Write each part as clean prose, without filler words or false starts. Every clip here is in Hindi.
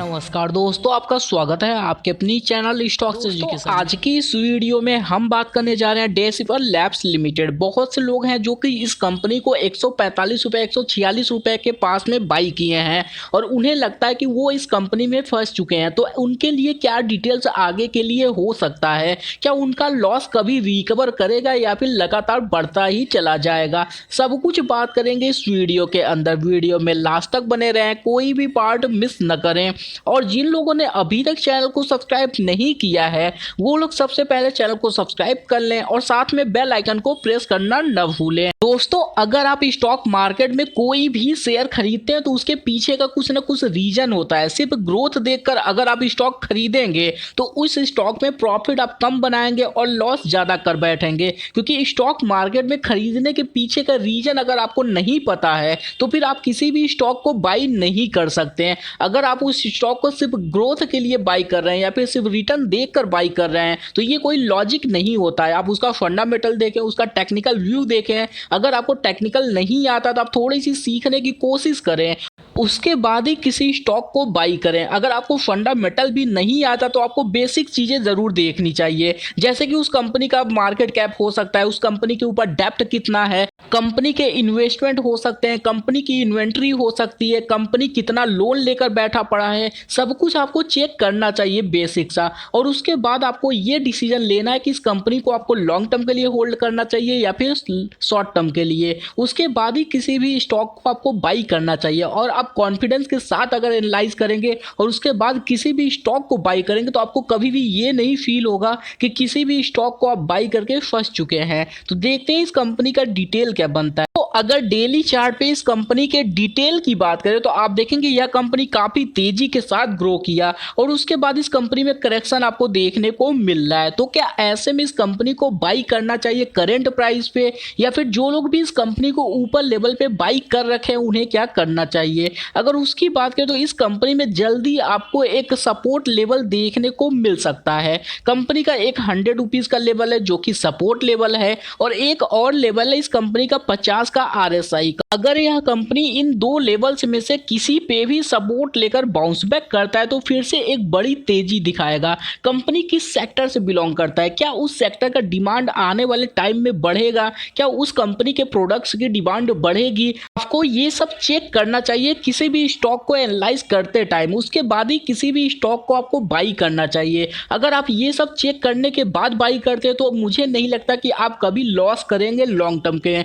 नमस्कार दोस्तों, आपका स्वागत है आपके अपनी चैनल स्टॉक्स एजुकेशन। आज की इस वीडियो में हम बात करने जा रहे हैं डेसिबल लैब्स लिमिटेड। बहुत से लोग हैं जो कि इस कंपनी को 145 रुपए 146 रुपए के पास में बाई किए हैं और उन्हें लगता है कि वो इस कंपनी में फंस चुके हैं। तो उनके लिए क्या डिटेल्स आगे के लिए हो सकता है, क्या उनका लॉस कभी रिकवर करेगा या फिर लगातार बढ़ता ही चला जाएगा, सब कुछ बात करेंगे इस वीडियो के अंदर। वीडियो में लास्ट तक बने रहें, कोई भी पार्ट मिस न करें। और जिन लोगों ने अभी तक चैनल को सब्सक्राइब नहीं किया है वो लोग सबसे पहले चैनल को सब्सक्राइब कर लें और साथ में बेल आइकन को प्रेस करना न भूलें। दोस्तों, अगर आप स्टॉक मार्केट में कोई भी शेयर खरीदते हैं तो उसके पीछे का कुछ ना कुछ रीजन होता है। सिर्फ ग्रोथ देखकर अगर आप स्टॉक खरीदेंगे तो उस स्टॉक में प्रॉफिट आप कम बनाएंगे और लॉस ज्यादा कर बैठेंगे, क्योंकि स्टॉक मार्केट में खरीदने के पीछे का रीजन अगर आपको नहीं पता है तो फिर आप किसी भी स्टॉक को बाई नहीं कर सकते हैं। अगर आप उस स्टॉक को सिर्फ ग्रोथ के लिए बाई कर रहे हैं या फिर सिर्फ रिटर्न देखकर बाई कर रहे हैं तो ये कोई लॉजिक नहीं होता है। आप उसका फंडामेंटल देखें, उसका टेक्निकल व्यू देखें। अगर आपको टेक्निकल नहीं आता तो आप थोड़ी सी सीखने की कोशिश करें, उसके बाद ही किसी स्टॉक को बाई करें। अगर आपको फंडामेंटल भी नहीं आता तो आपको बेसिक चीज़ें ज़रूर देखनी चाहिए, जैसे कि उस कंपनी का मार्केट कैप हो सकता है, उस कंपनी के ऊपर डेप्ट कितना है, कंपनी के इन्वेस्टमेंट हो सकते हैं, कंपनी की इन्वेंट्री हो सकती है, कंपनी कितना लोन लेकर बैठा पड़ा है, सब कुछ आपको चेक करना चाहिए बेसिक सा। और उसके बाद आपको ये डिसीजन लेना है कि इस कंपनी को आपको लॉन्ग टर्म के लिए होल्ड करना चाहिए या फिर शॉर्ट टर्म के लिए। उसके बाद ही किसी भी स्टॉक को आपको बाई करना चाहिए। और आप कॉन्फिडेंस के साथ अगर एनालाइज करेंगे और उसके बाद किसी भी स्टॉक को बाई करेंगे तो आपको कभी भी ये नहीं फील होगा कि किसी भी स्टॉक को आप बाई करके फंस चुके हैं। तो देखते हैं इस कंपनी का डिटेल क्या बनता है। तो अगर डेली चार्ट पे इस कंपनी के डिटेल की बात करें तो आप देखेंगे यह कंपनी काफी तेजी के साथ ग्रो किया और उसके बाद इस कंपनी में करेक्शन आपको देखने को मिल रहा है। तो क्या ऐसे में इस कंपनी को बाई करना चाहिए करंट प्राइस पे, या फिर जो लोग भी इस कंपनी को ऊपर लेवल पे बाई कर रखे हैं उन्हें क्या करना चाहिए? अगर उसकी बात करें तो इस कंपनी में जल्दी आपको एक सपोर्ट लेवल देखने को मिल सकता है। कंपनी का एक 100 रुपीज का लेवल है जो कि सपोर्ट लेवल है और एक और लेवल है इस कंपनी का 50 का RSI का। अगर यह कंपनी इन दो लेवल्स में से किसी पे भी सपोर्ट लेकर बाउंस बैक करता है तो फिर से एक बड़ी तेजी दिखाएगा। कंपनी किस सेक्टर से बिलोंग करता है, क्या उस सेक्टर का डिमांड आने वाले टाइम में बढ़ेगा, क्या उस कंपनी के प्रोडक्ट्स की डिमांड बढ़ेगी, आपको ये सब चेक करना चाहिए किसी भी स्टॉक को एनालाइज करते टाइम। उसके बाद ही किसी भी स्टॉक को आपको बाई करना चाहिए। अगर आप ये सब चेक करने के बाद बाई करते हैं तो मुझे नहीं लगता कि आप कभी लॉस करेंगे लॉन्ग टर्म के।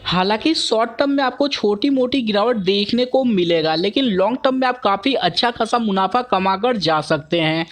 हालांकि शॉर्ट टर्म में आपको छोटी मोटी गिरावट देखने को मिलेगा, लेकिन लॉन्ग टर्म में आप काफ़ी अच्छा खासा मुनाफा कमाकर जा सकते हैं।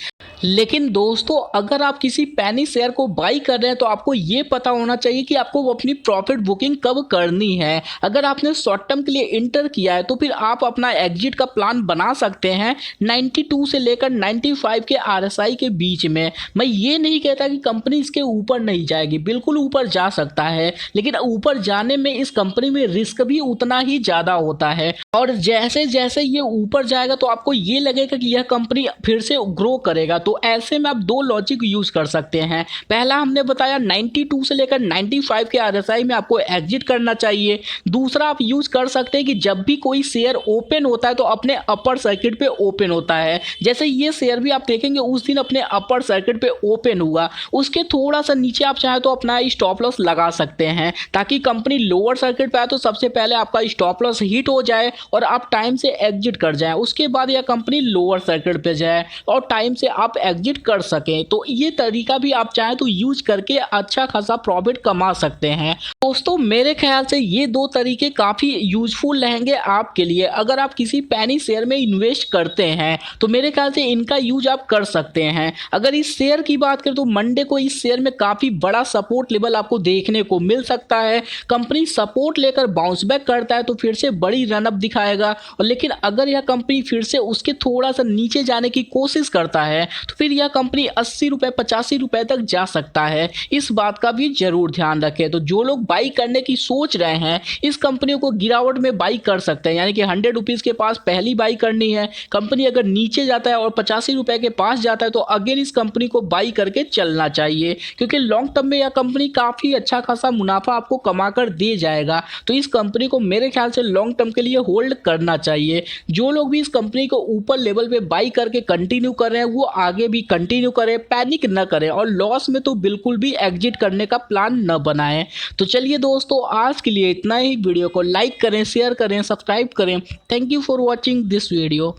लेकिन दोस्तों, अगर आप किसी पैनी शेयर को बाई कर रहे हैं तो आपको ये पता होना चाहिए कि आपको अपनी प्रॉफिट बुकिंग कब करनी है। अगर आपने शॉर्ट टर्म के लिए इंटर किया है तो फिर आप अपना एग्जिट का प्लान बना सकते हैं 92 से लेकर 95 के RSI के बीच में। मैं ये नहीं कहता कि कंपनी इसके ऊपर नहीं जाएगी, बिल्कुल ऊपर जा सकता है, लेकिन ऊपर जाने में इस कंपनी में रिस्क भी उतना ही ज़्यादा होता है। और जैसे जैसे ये ऊपर जाएगा तो आपको ये लगेगा कि यह कंपनी फिर से ग्रो करेगा। तो ऐसे में आप दो लॉजिक यूज कर सकते हैं। पहला हमने बताया 92 से लेकर 95 के RSI में आपको एग्जिट करना चाहिए। दूसरा आप यूज कर सकते हैं कि जब भी कोई शेयर ओपन होता है तो अपने अपर सर्किट पे ओपन होता है। जैसे ये शेयर भी आप देखेंगे उस दिन अपने अपर सर्किट पे ओपन हुआ, उसके थोड़ा सा नीचे आप चाहे तो अपना स्टॉप लॉस लगा सकते हैं ताकि कंपनी लोअर सर्किट पे आए तो सबसे पहले आपका स्टॉप लॉस हिट हो जाए और आप टाइम से एग्जिट कर जाए। उसके बाद यह कंपनी लोअर सर्किट पे जाए और टाइम से आप एग्जिट कर सकें। तो ये तरीका भी आप चाहें तो यूज करके अच्छा खासा प्रॉफिट कमा सकते हैं। दोस्तों, मेरे ख्याल से ये दो तरीके काफी यूजफुल रहेंगे आपके लिए। अगर आप किसी पैनी शेयर में इन्वेस्ट करते हैं तो मेरे ख्याल से इनका यूज आप कर सकते हैं। अगर इस शेयर की बात करें तो मंडे को इस शेयर में काफी बड़ा सपोर्ट लेवल आपको देखने को मिल सकता है। कंपनी सपोर्ट लेकर बाउंस बैक करता है तो फिर से बड़ी रनअप दिखाएगा, और लेकिन अगर यह कंपनी फिर से उसके थोड़ा सा नीचे जाने की कोशिश करता है तो फिर यह कंपनी 80 रुपये 85 रुपये तक जा सकता है। इस बात का भी जरूर ध्यान रखें। तो जो लोग बाई करने की सोच रहे हैं इस कंपनी को गिरावट में बाई कर सकते हैं, यानी कि 100 रुपीज़ के पास पहली बाई करनी है। कंपनी अगर नीचे जाता है और 85 रुपये के पास जाता है तो अगेन इस कंपनी को बाई करके चलना चाहिए, क्योंकि लॉन्ग टर्म में यह कंपनी काफ़ी अच्छा खासा मुनाफा आपको कमा कर दे जाएगा। तो इस कंपनी को मेरे ख्याल से लॉन्ग टर्म के लिए होल्ड करना चाहिए। जो लोग भी इस कंपनी को ऊपर लेवल पे बाई करके कंटिन्यू कर रहे हैं वो आगे भी कंटिन्यू करें, पैनिक न करें और लॉस में तो बिल्कुल भी एग्जिट करने का प्लान न बनाएं। तो चलिए दोस्तों, आज के लिए इतना ही। वीडियो को लाइक करें, शेयर करें, सब्सक्राइब करें। Thank you for watching this video.